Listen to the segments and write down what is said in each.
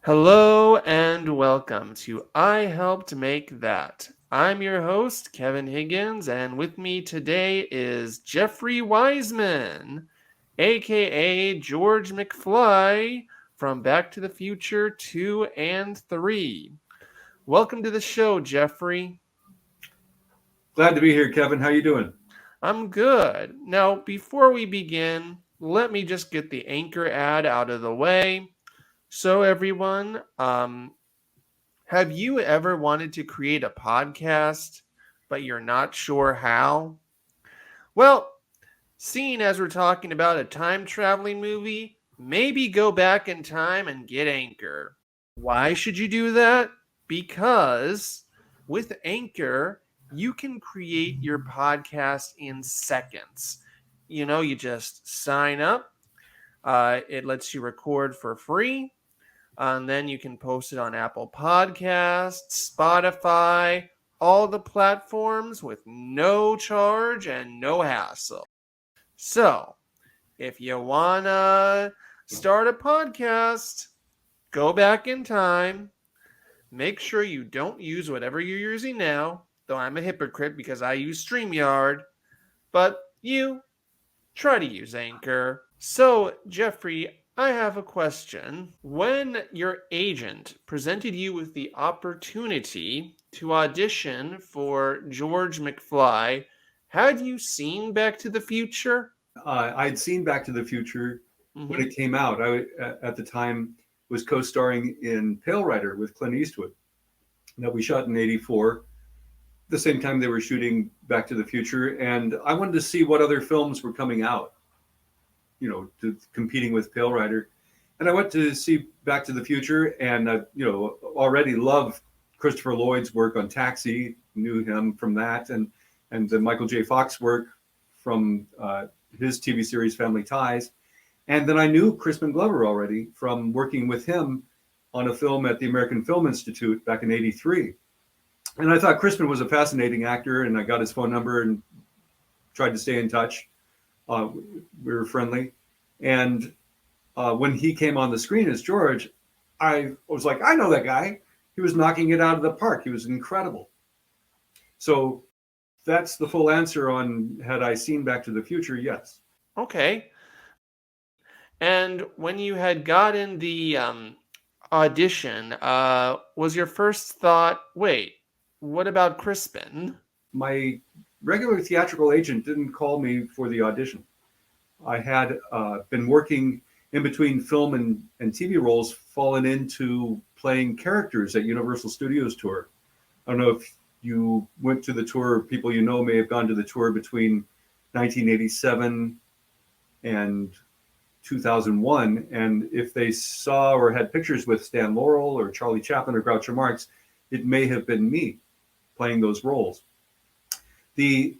Hello and welcome to I Helped Make That. I'm your host, Kevin Higgins, and with me today is Jeffrey Weissman, aka George McFly from Back to the Future 2 and 3. Welcome to the show, Jeffrey. Glad to be here, Kevin. How you doing? I'm good. Now, before we begin, let me just get the anchor ad out of the way. So, everyone, have you ever wanted to create a podcast, but you're not sure how? Well, seeing as we're talking about a time traveling movie, maybe go back in time and get Anchor. Why should you do that? Because with Anchor, you can create your podcast in seconds. You just sign up, it lets you record for free. And then you can post it on Apple Podcasts, Spotify, all the platforms with no charge and no hassle. So, if you want to start a podcast, go back in time. Make sure you don't use whatever you're using now, though I'm a hypocrite because I use StreamYard. But you try to use Anchor. So, Jeffrey, I have a question. When your agent presented you with the opportunity to audition for George McFly, had you seen Back to the Future? I'd seen Back to the Future when Mm-hmm. it came out. At the time, was co-starring in Pale Rider with Clint Eastwood that we shot in '84. The same time they were shooting Back to the Future, and I wanted to see what other films were coming out, competing with Pale Rider. And I went to see Back to the Future, and already loved Christopher Lloyd's work on Taxi. Knew him from that, and the Michael J. Fox work from his TV series Family Ties. And then I knew Crispin Glover already from working with him on a film at the American Film Institute back in '83. And I thought Crispin was a fascinating actor, and I got his phone number and tried to stay in touch. We were friendly. And when he came on the screen as George, I was like, I know that guy. He was knocking it out of the park. He was incredible. So that's the full answer on had I seen Back to the Future? Yes. Okay. And when you had gotten the audition, was your first thought, wait, what about Crispin? My regular theatrical agent didn't call me for the audition. I had been working in between film and TV roles, fallen into playing characters at Universal Studios tour. I don't know if you went to the tour, people you know may have gone to the tour between 1987 and 2001. And if they saw or had pictures with Stan Laurel or Charlie Chaplin or Groucho Marx, it may have been me playing those roles. The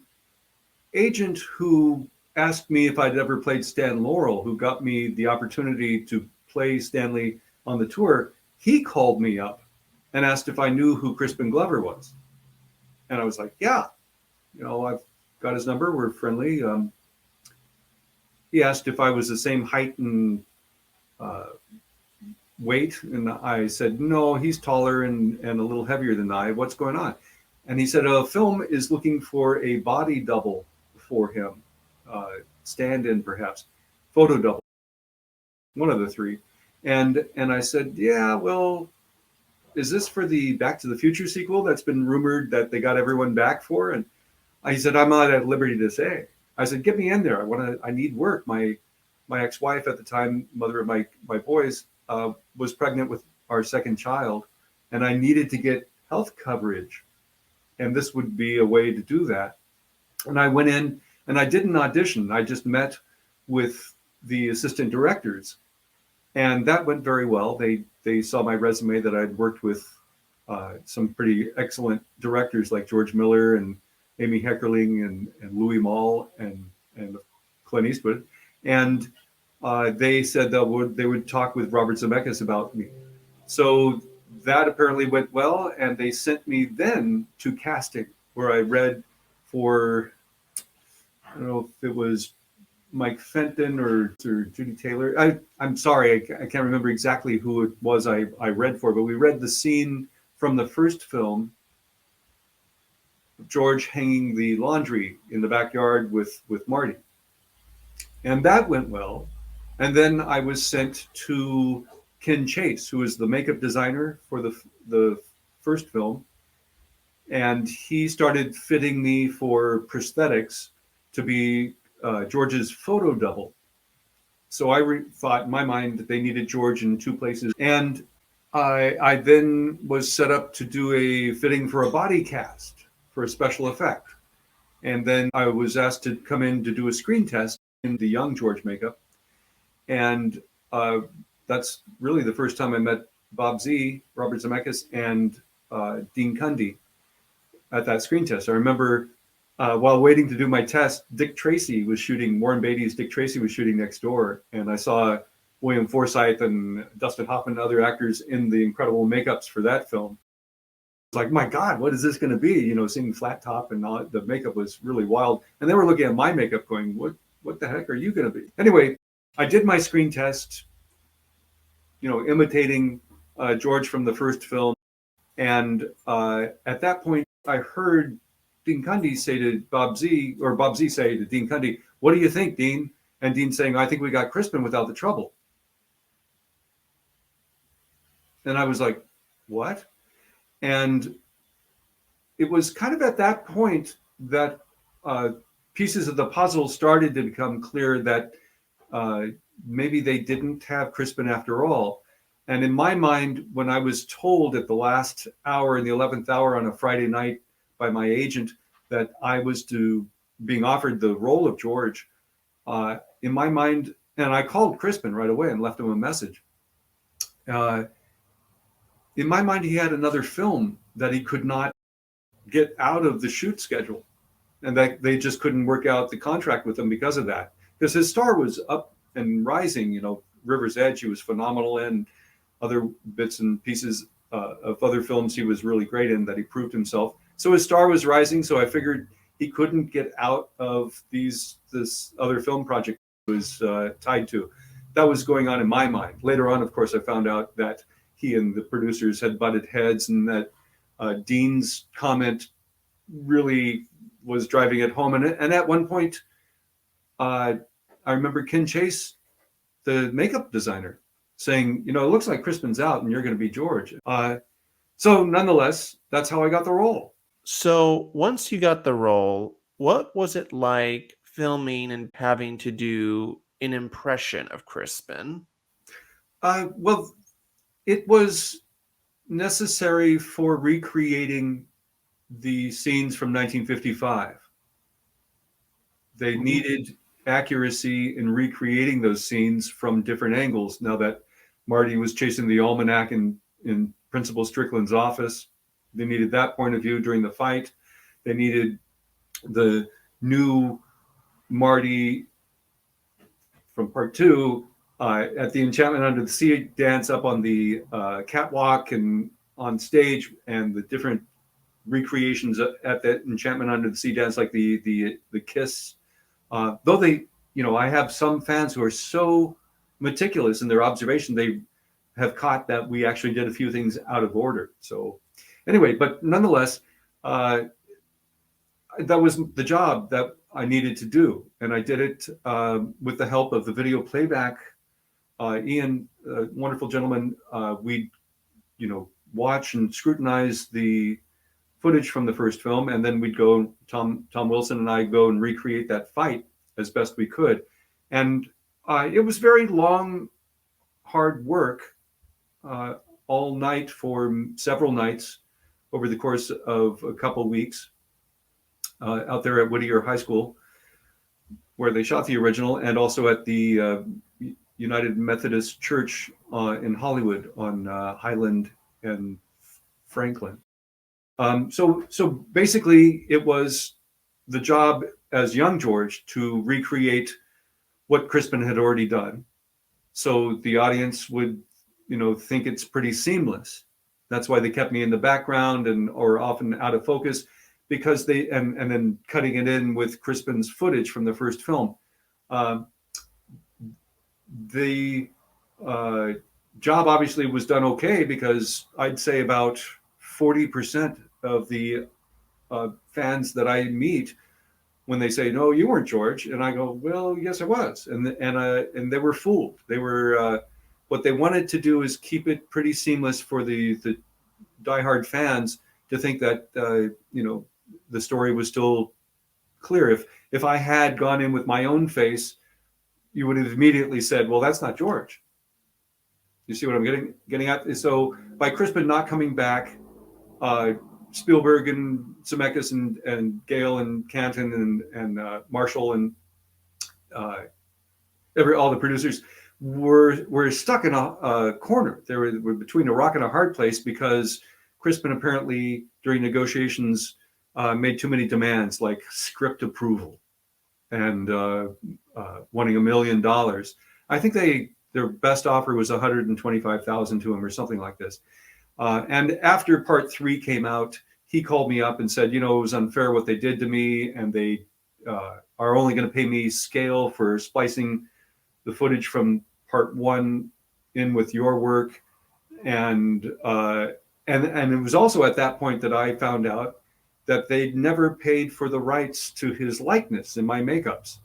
agent who asked me if I'd ever played Stan Laurel, who got me the opportunity to play Stanley on the tour, he called me up and asked if I knew who Crispin Glover was. And I was like, yeah, I've got his number. We're friendly. He asked if I was the same height and weight. And I said, no, he's taller and a little heavier than I. What's going on? And he said, a film is looking for a body double for him. Stand-in, perhaps, photo double, one of the three. And I said, yeah, well, is this for the Back to the Future sequel that's been rumored that they got everyone back for? And he said, I'm not at liberty to say. I said, get me in there. I need work. My ex-wife at the time, mother of my boys, was pregnant with our second child, and I needed to get health coverage. And this would be a way to do that. And I went in, and I didn't audition. I just met with the assistant directors, and that went very well. They saw my resume that I'd worked with some pretty excellent directors like George Miller and Amy Heckerling and Louis Malle and Clint Eastwood, and they said that they would talk with Robert Zemeckis about me. So that apparently went well, and they sent me then to casting, where I read for, I don't know if it was Mike Fenton or Judy Taylor. I'm sorry, I can't remember exactly who it was I read for, but we read the scene from the first film, George hanging the laundry in the backyard with Marty. And that went well. And then I was sent to Ken Chase, who was the makeup designer for the first film. And he started fitting me for prosthetics to be George's photo double. So I thought in my mind that they needed George in two places. And I then was set up to do a fitting for a body cast for a special effect. And then I was asked to come in to do a screen test in the young George makeup. And that's really the first time I met Bob Z, Robert Zemeckis, and Dean Cundy at that screen test. I remember while waiting to do my test, Warren Beatty's Dick Tracy was shooting next door. And I saw William Forsythe and Dustin Hoffman and other actors in the incredible makeups for that film. It's like, my God, what is this going to be? You know, seeing flat top and all, the makeup was really wild. And they were looking at my makeup going, what the heck are you going to be? Anyway, I did my screen test, you know, imitating George from the first film. And at that point, I heard Dean Cundy say to Bob Z, or Bob Z say to Dean Cundy, "What do you think, Dean?" And Dean saying, "I think we got Crispin without the trouble." And I was like, what? And it was kind of at that point that pieces of the puzzle started to become clear that maybe they didn't have Crispin after all. And in my mind, when I was told at the last hour, in the 11th hour on a Friday night by my agent, that I was being offered the role of George, in my mind, and I called Crispin right away and left him a message. In my mind, he had another film that he could not get out of the shoot schedule, and that they just couldn't work out the contract with him because of that. Because his star was up and rising, you know, River's Edge, he was phenomenal in. Other bits and pieces of other films he was really great in that he proved himself. So his star was rising. So I figured he couldn't get out of this other film project he was tied to. That was going on in my mind. Later on, of course, I found out that he and the producers had butted heads, and that Dean's comment really was driving it home. And at one point, I remember Ken Chase, the makeup designer, saying, you know, it looks like Crispin's out and you're going to be George. So nonetheless, that's how I got the role. So once you got the role, what was it like filming and having to do an impression of Crispin? Well, it was necessary for recreating the scenes from 1955. They needed accuracy in recreating those scenes from different angles. Now that Marty was chasing the almanac in Principal Strickland's office, they needed that point of view during the fight. They needed the new Marty from part two at the Enchantment Under the Sea dance up on the catwalk and on stage, and the different recreations at that Enchantment Under the Sea dance, like the kiss. Though they, you know, I have some fans who are so meticulous in their observation, they have caught that we actually did a few things out of order. So anyway, but nonetheless, that was the job that I needed to do. And I did it with the help of the video playback. Ian, a wonderful gentleman, we'd, you know, watch and scrutinize the footage from the first film, and then we'd go, Tom Wilson and I go and recreate that fight as best we could. And it was very long, hard work, all night for several nights over the course of a couple weeks out there at Whittier High School, where they shot the original, and also at the United Methodist Church in Hollywood on Highland and Franklin. So basically, it was the job as young George to recreate what Crispin had already done, so the audience would, you know, think it's pretty seamless. That's why they kept me in the background or often out of focus, because and then cutting it in with Crispin's footage from the first film. the uh, job obviously was done okay, because I'd say about 40% of the fans that I meet, when they say, "No, you weren't George," and I go, "Well, yes, I was," and they were fooled. They were what they wanted to do is keep it pretty seamless for the diehard fans to think that the story was still clear. If I had gone in with my own face, you would have immediately said, "Well, that's not George." You see what I'm getting at? So by Crispin not coming back, uh, Spielberg and Zemeckis and Gale and Canton and Marshall and all the producers were stuck in a corner. They were between a rock and a hard place, because Crispin apparently during negotiations made too many demands, like script approval and wanting $1 million. I think their best offer was $125,000 to him or something like this. And after part 3 came out, he called me up and said, it was unfair what they did to me, and they are only going to pay me scale for splicing the footage from part 1 in with your work. And it was also at that point that I found out that they'd never paid for the rights to his likeness in my makeups.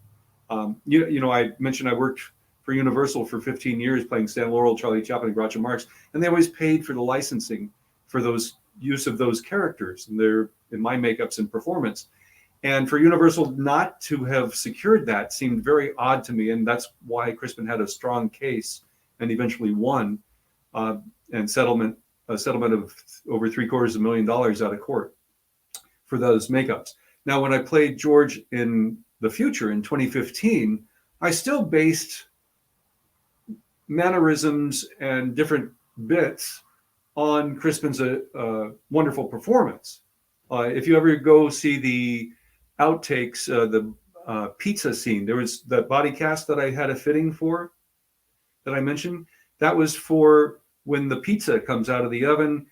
I mentioned I worked for Universal for 15 years playing Stan Laurel, Charlie Chaplin, and Groucho Marx, and they always paid for the licensing for those use of those characters in my makeups and performance. And for Universal not to have secured that seemed very odd to me, and that's why Crispin had a strong case and eventually won, and a settlement of over $750,000 out of court for those makeups. Now, when I played George in the future in 2015, I still based mannerisms and different bits on Crispin's wonderful performance. If you ever go see the outtakes, the pizza scene, there was that body cast that I had a fitting for that I mentioned. That was for when the pizza comes out of the oven.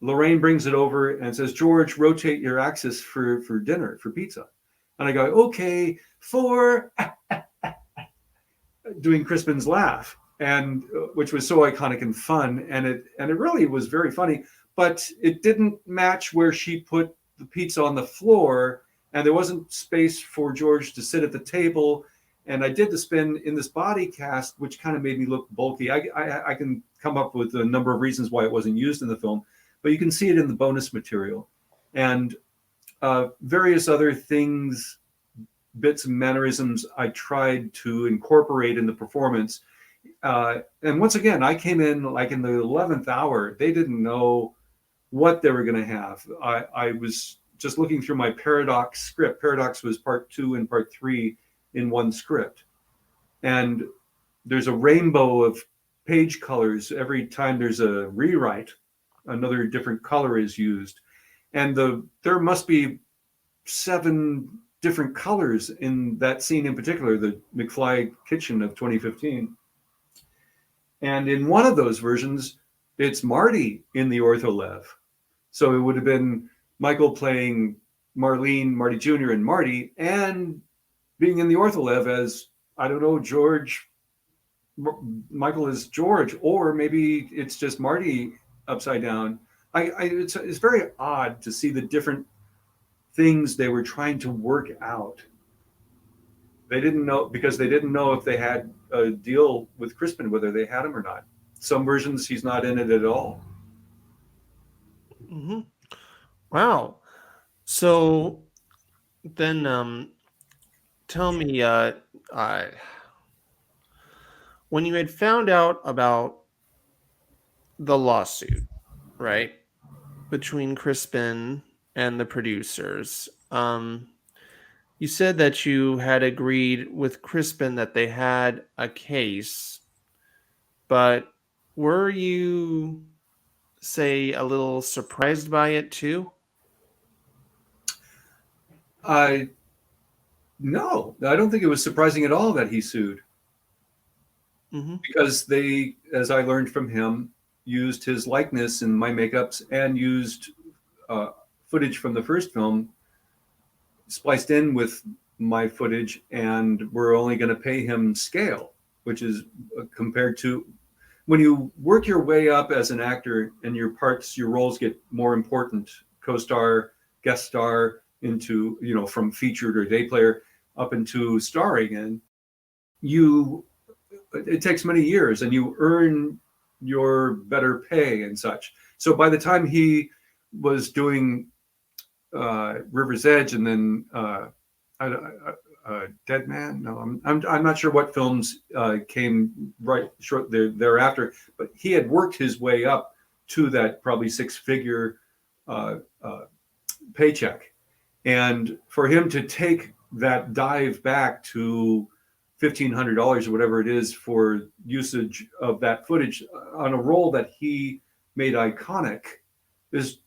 Lorraine brings it over and says, "George, rotate your axis for dinner, for pizza." And I go, "Okay, for," doing Crispin's laugh, and which was so iconic and fun, and it really was very funny, but it didn't match where she put the pizza on the floor, and there wasn't space for George to sit at the table. And I did the spin in this body cast, which kind of made me look bulky. I can come up with a number of reasons why it wasn't used in the film, but you can see it in the bonus material, and various other things, bits and mannerisms I tried to incorporate in the performance. And once again, I came in like in the 11th hour. They didn't know what they were going to have. I was just looking through my Paradox script. Paradox was part 2 and part 3 in one script. And there's a rainbow of page colors. Every time there's a rewrite, another different color is used. And there must be 7 different colors in that scene in particular, the McFly kitchen of 2015. And in one of those versions, it's Marty in the ortholev. So it would have been Michael playing Marlene, Marty Jr. and Marty, and being in the ortholev as, I don't know, George, Michael is George, or maybe it's just Marty upside down. It's very odd to see the different things they were trying to work out. They didn't know, because they didn't know if they had a deal with Crispin, whether they had him or not. Some versions he's not in it at all. Mm-hmm. Wow. So then, tell me, when you had found out about the lawsuit, right, between Crispin and the producers, you said that you had agreed with Crispin that they had a case, but were you, say, a little surprised by it too? No, I don't think it was surprising at all that he sued. Mm-hmm. Because they, as I learned from him, used his likeness in my makeups and used footage from the first film spliced in with my footage, and we're only going to pay him scale, which is compared to when you work your way up as an actor and your roles get more important, co-star, guest star, into, from featured or day player up into starring, and it takes many years and you earn your better pay and such. So by the time he was doing River's Edge and then Dead Man. No, I'm not sure what films came right short thereafter, but he had worked his way up to that probably six-figure paycheck, and for him to take that dive back to $1,500 or whatever it is for usage of that footage on a role that he made iconic is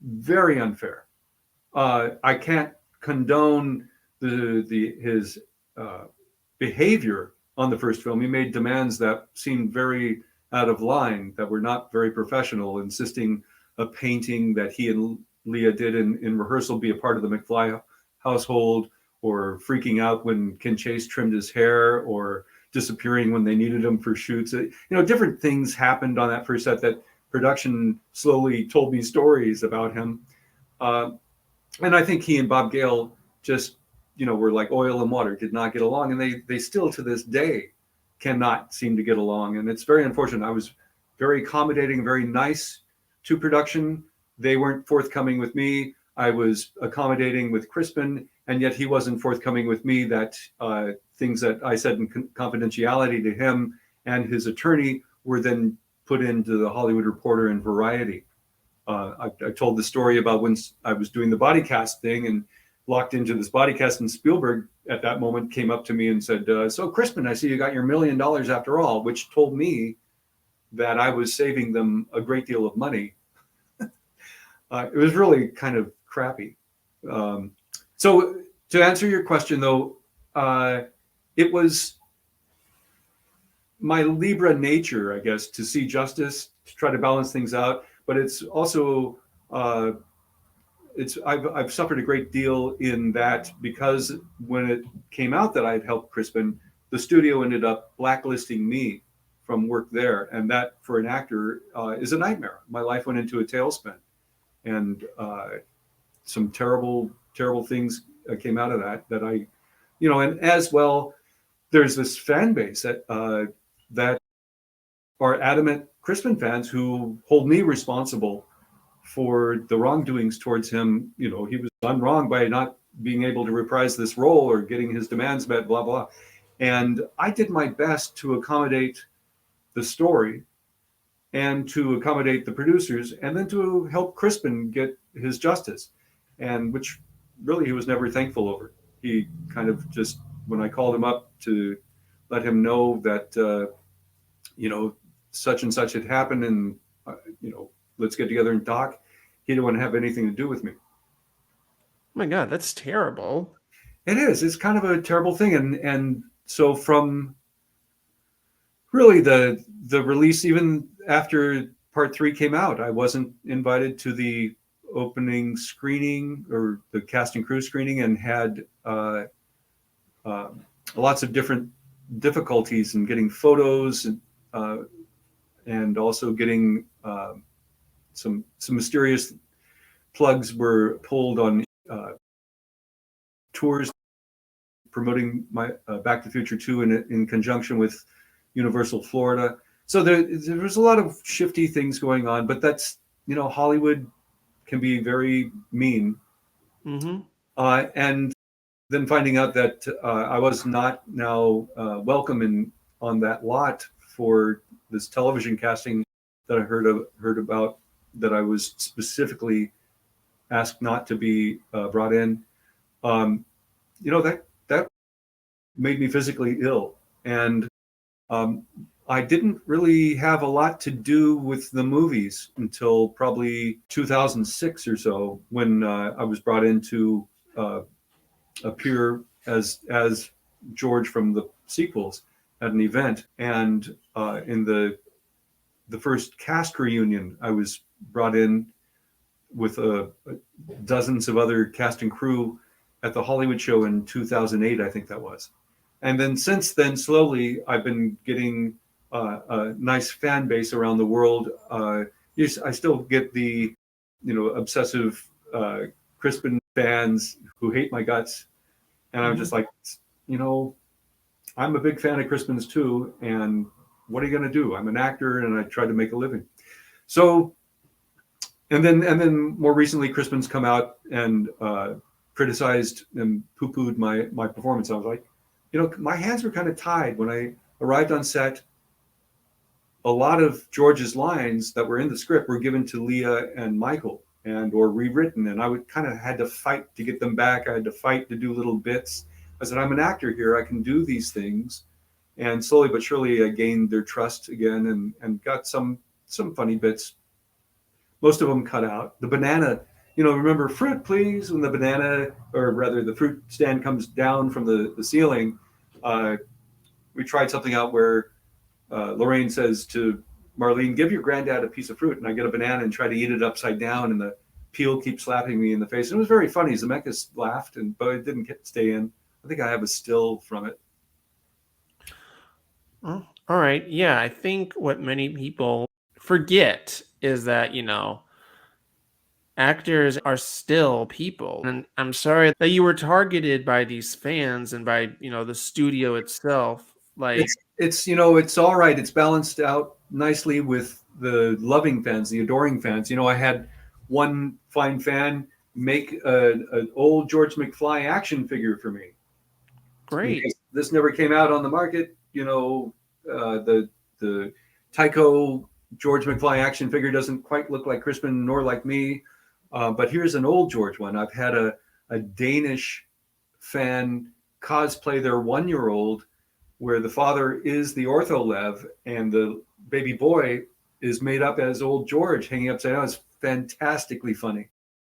very unfair. I can't condone his behavior on the first film. He made demands that seemed very out of line, that were not very professional, insisting a painting that he and Leah did in rehearsal be a part of the McFly household, or freaking out when Ken Chase trimmed his hair, or disappearing when they needed him for shoots. Different things happened on that first set that production slowly told me stories about him. And I think he and Bob Gale just, were like oil and water, did not get along. And they still to this day cannot seem to get along. And it's very unfortunate. I was very accommodating, very nice to production. They weren't forthcoming with me. I was accommodating with Crispin, and yet he wasn't forthcoming with me that things that I said in confidentiality to him and his attorney were then put into the Hollywood Reporter and Variety. I told the story about when I was doing the body cast thing and locked into this body cast, and Spielberg at that moment came up to me and said, so Crispin, I see you got your $1 million after all, which told me that I was saving them a great deal of money. It was really kind of crappy. So to answer your question, though, it was my Libra nature, I guess, to see justice, to try to balance things out. But it's also, I've suffered a great deal in that, because when it came out that I had helped Crispin, the studio ended up blacklisting me from work there. And that, for an actor, is a nightmare. My life went into a tailspin. And some terrible, terrible things came out of that I, and as well, there's this fan base that are adamant Crispin fans who hold me responsible for the wrongdoings towards him. He was done wrong by not being able to reprise this role or getting his demands met, blah, blah. And I did my best to accommodate the story and to accommodate the producers, and then to help Crispin get his justice, and which really he was never thankful over. He kind of just, when I called him up to let him know that, such and such had happened, and, let's get together and talk, he didn't want to have anything to do with me. Oh my God, that's terrible. It is. It's kind of a terrible thing. And so from really the release, even after part 3 came out, I wasn't invited to the opening screening or the cast and crew screening, and had lots of different difficulties in getting photos, and also getting some mysterious plugs were pulled on tours promoting my Back to the Future 2 in conjunction with Universal Florida. So there was a lot of shifty things going on, but that's, Hollywood can be very mean. Mm-hmm. And then finding out that I was not now welcome on that lot for this television casting that I heard about, that I was specifically asked not to be brought in. That made me physically ill, and I didn't really have a lot to do with the movies until probably 2006 or so, when I was brought in to appear as George from the sequels at an event. And in the first cast reunion, I was brought in with dozens of other cast and crew at the Hollywood show in 2008, I think that was. And then since then, slowly, I've been getting a nice fan base around the world. Yes, I still get the, obsessive Crispin fans who hate my guts, and I'm Hmm. just like, you know, I'm a big fan of Crispin's too. And what are you going to do? I'm an actor, and I try to make a living. So, and then more recently, Crispin's come out and criticized and poo-pooed my performance. I was like, my hands were kind of tied when I arrived on set. A lot of George's lines that were in the script were given to Leah and Michael and or rewritten, and I would kind of had to fight to get them back. I had to fight to do little bits. I said, I'm an actor here. I can do these things. And slowly but surely, I gained their trust again and got some funny bits. Most of them cut out. The banana, remember fruit, please, when the banana, or rather the fruit stand comes down from the ceiling. Uh, we tried something out where Lorraine says to Marlene, give your granddad a piece of fruit. And I get a banana and try to eat it upside down, and the peel keeps slapping me in the face. And it was very funny. Zemeckis laughed, but it didn't stay in. I think I have a still from it. Oh, all right. Yeah, I think what many people forget is that, actors are still people. And I'm sorry that you were targeted by these fans and by, the studio itself. Like, It's all right. It's balanced out nicely with the loving fans, the adoring fans. I had one fine fan make an old George McFly action figure for me great. because this never came out on the market. The Tyco George McFly action figure doesn't quite look like Crispin nor like me, but here's an old George one. I've had a Danish fan cosplay their 1 year old where the father is the ortholev and the baby boy is made up as old George hanging upside down. It's fantastically funny.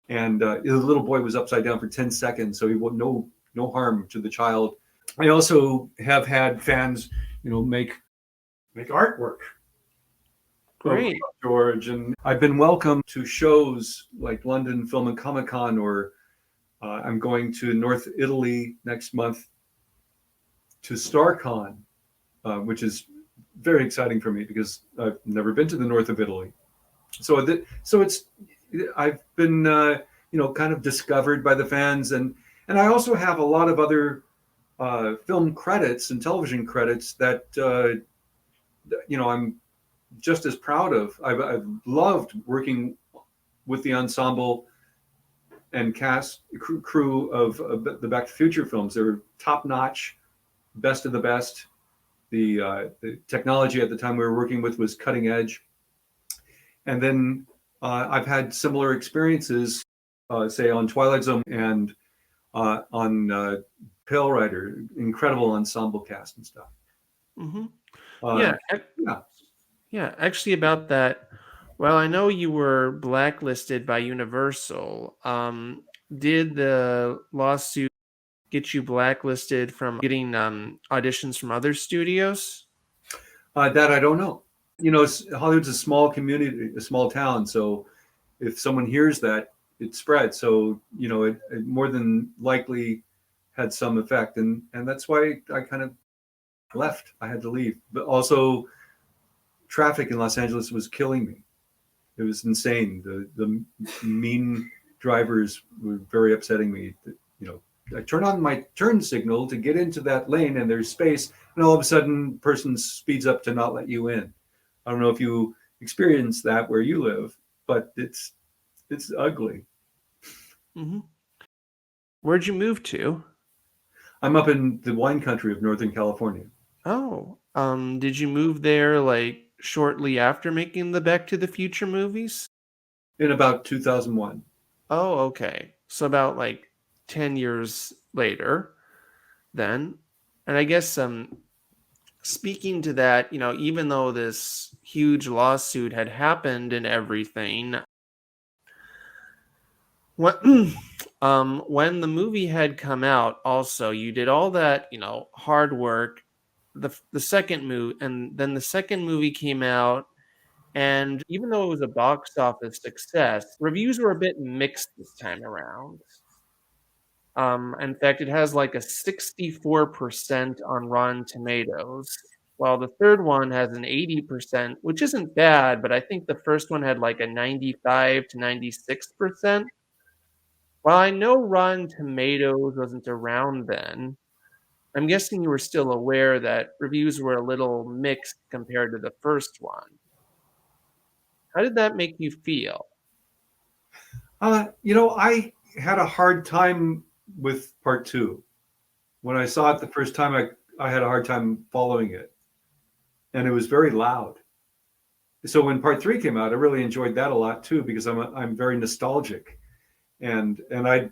And the little boy was upside down for 10 seconds, so he would no harm to the child. I also have had fans, make artwork of Great. George, and I've been welcomed to shows like London Film and Comic Con, or I'm going to North Italy next month to StarCon, which is very exciting for me because I've never been to the north of Italy. So it's I've been kind of discovered by the fans, and I also have a lot of other film credits and television credits that I'm just as proud of. I've loved working with the ensemble and cast crew of the Back to the Future films. They were top notch, best of the best. The technology at the time we were working with was cutting edge. And then I've had similar experiences, say on Twilight Zone and on Pale Rider, incredible ensemble cast and stuff. Hmm. Uh, Yeah. yeah, Yeah. Actually, about that, well, I know you were blacklisted by Universal. Did the lawsuit get you blacklisted from getting auditions from other studios? that I don't know. Hollywood's a small community, a small town, so if someone hears that, it spreads. So it more than likely had some effect, and that's why I kind of left. I had to leave, but also traffic in Los Angeles was killing me. It was insane. The mean drivers were very upsetting me. I turn on my turn signal to get into that lane, and there's space, and all of a sudden, person speeds up to not let you in. I don't know if you experience that where you live, but it's ugly. Hmm. Where'd you move to? I'm up in the wine country of Northern California. Oh, did you move there like shortly after making the Back to the Future movies? In about 2001. Oh, okay. So about like 10 years later then. And I guess speaking to that, even though this huge lawsuit had happened and everything, when when the movie had come out, also you did all that, hard work. The second movie, and then the second movie came out, and even though it was a box office success, reviews were a bit mixed this time around. In fact, it has like a 64% on Rotten Tomatoes, while the third one has an 80%, which isn't bad, but I think the first one had like a 95 to 96%. While I know Rotten Tomatoes wasn't around then, I'm guessing you were still aware that reviews were a little mixed compared to the first one. How did that make you feel? I had a hard time with part two. When I saw it the first time, I had a hard time following it, and it was very loud. So when part three came out, I really enjoyed that a lot too because I'm very nostalgic, and I,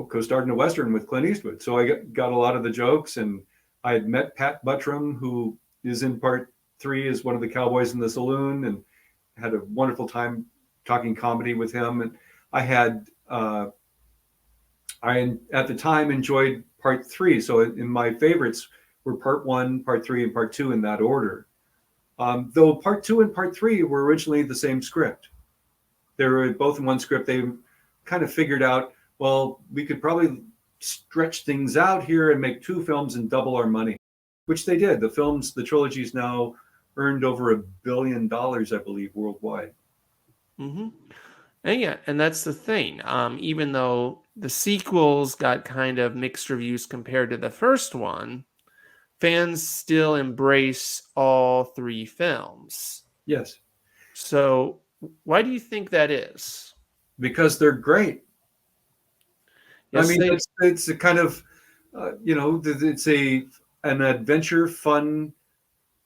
co-starred in a western with Clint Eastwood, so I got a lot of the jokes, and I had met Pat Buttram, who is in part three as one of the cowboys in the saloon, and had a wonderful time talking comedy with him, and I had I at the time enjoyed part three. So in my favorites were part one, part three, and part two in that order. Though part two and part three were originally the same script. They were both in one script. They kind of figured out, well, we could probably stretch things out here and make two films and double our money, which they did. The trilogy's now earned over $1 billion, I believe, worldwide. Mm-hmm. And yeah, and that's the thing. Even though the sequels got kind of mixed reviews compared to the first one, fans still embrace all three films. Yes, So, why do you think that is? because they're great. I Yes, mean, they. it's a kind of, it's an adventure, fun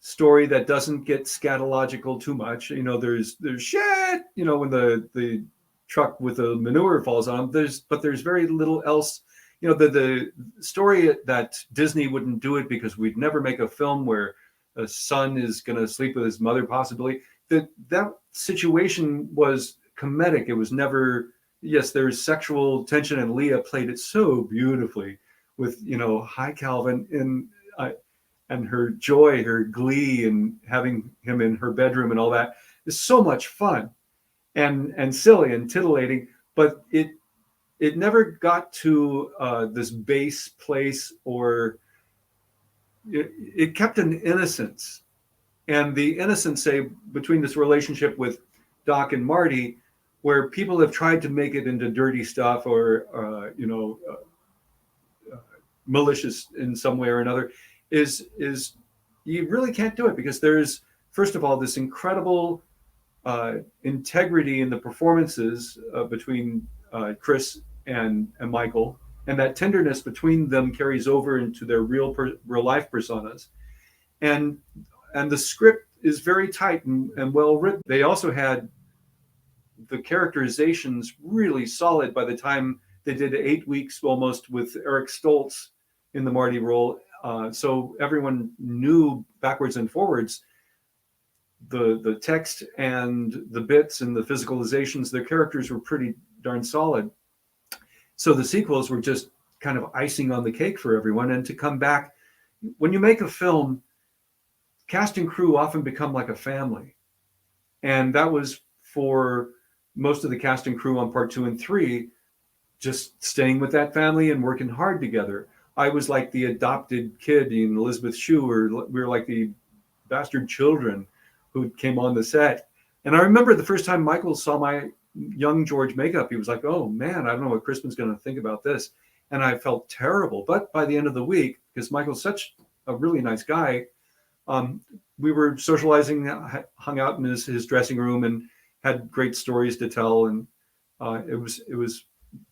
story that doesn't get scatological too much. There's shit. When the truck with the manure falls on them. There's very little else. The story that Disney wouldn't do it because we'd never make a film where a son is going to sleep with his mother, possibly. That situation was comedic. It was never. Yes, there's sexual tension, and Leah played it so beautifully with Hi Calvin and her joy, her glee, and having him in her bedroom and all that is so much fun and silly and titillating. But it never got to this base place, or it kept an innocence, and the innocence, say, between this relationship with Doc and Marty, where people have tried to make it into dirty stuff or malicious in some way or another, is you really can't do it because there's, first of all, this incredible integrity in the performances between Chris and Michael, and that tenderness between them carries over into their real life personas, and the script is very tight and well written. They also had the characterizations really solid by the time they did 8 weeks almost with Eric Stoltz in the Marty role. So everyone knew backwards and forwards the text and the bits and the physicalizations. Their characters were pretty darn solid. So the sequels were just kind of icing on the cake for everyone. And to come back, when you make a film, cast and crew often become like a family. And that was for most of the cast and crew on part two and three, just staying with that family and working hard together. I was like the adopted kid in Elizabeth Shue, or we were like the bastard children who came on the set. And I remember the first time Michael saw my young George makeup, he was like, oh man, I don't know what Crispin's going to think about this. And I felt terrible. But by the end of the week, because Michael's such a really nice guy, we were socializing, hung out in his dressing room, and had great stories to tell. And it was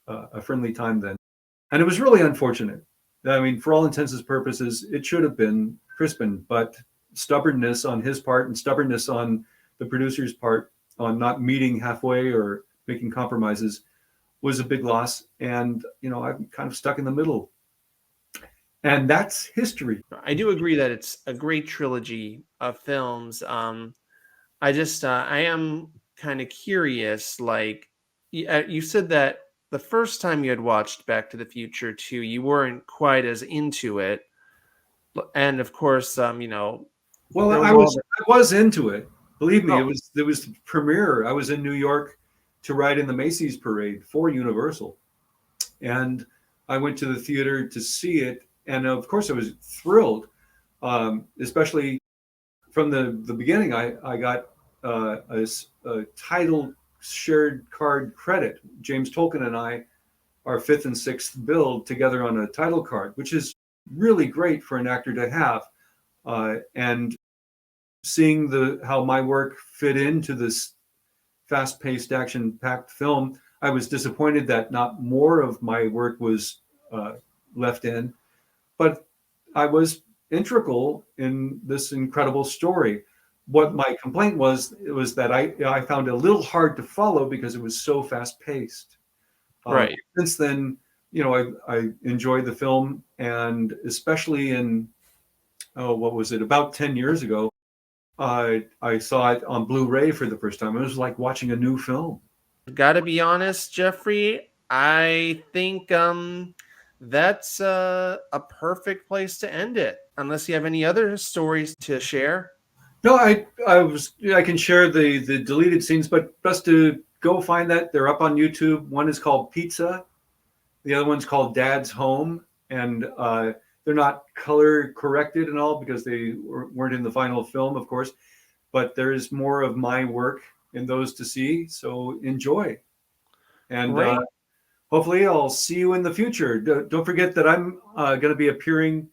a friendly time then. And it was really unfortunate. I mean, for all intents and purposes, it should have been Crispin, but stubbornness on his part and stubbornness on the producer's part on not meeting halfway or making compromises was a big loss. And, I'm kind of stuck in the middle. And that's history. I do agree that it's a great trilogy of films. I am kind of curious. Like, you said that the first time you had watched Back to the Future 2, you weren't quite as into it. And of course, Well, there was I all was the. I was into it. Believe me, Oh, it was the premiere. I was in New York to ride in the Macy's parade for Universal, and I went to the theater to see it, and of course I was thrilled, especially from the beginning. I got a title shared card credit. James Tolkien and I, our fifth and sixth build together on a title card, which is really great for an actor to have. And seeing how my work fit into this fast-paced, action-packed film, I was disappointed that not more of my work was left in, but I was integral in this incredible story. What my complaint was, it was that I found it a little hard to follow because it was so fast-paced. Right. Since then, I enjoyed the film, and especially in, what was it, about 10 years ago, I saw it on Blu-ray for the first time. It was like watching a new film. Gotta be honest, Jeffrey, I think that's a perfect place to end it. Unless you have any other stories to share. No, I can share the deleted scenes, but best to go find that. They're up on YouTube. One is called Pizza, the other one's called Dad's Home, and they're not color corrected and all because they weren't in the final film, of course. But there is more of my work in those to see, so enjoy. And Great. hopefully I'll see you in the future. Don't forget that I'm going to be appearing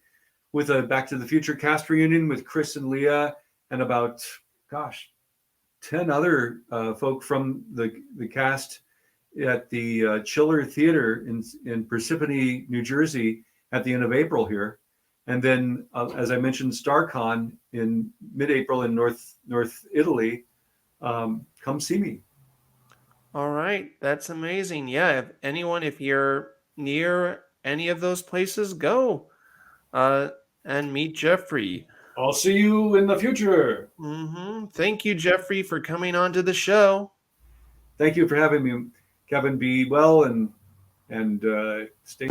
with a Back to the Future cast reunion with Chris and Leah and about, 10 other folk from the cast at the Chiller Theater in Parsippany, New Jersey at the end of April here. And then, as I mentioned, StarCon in mid-April in North Italy. Come see me. All right, that's amazing. Yeah, if you're near any of those places, go and meet Jeffrey. I'll see you in the future. Thank you, Jeffrey, for coming on to the show. Thank you for having me, Kevin. Be well and stay.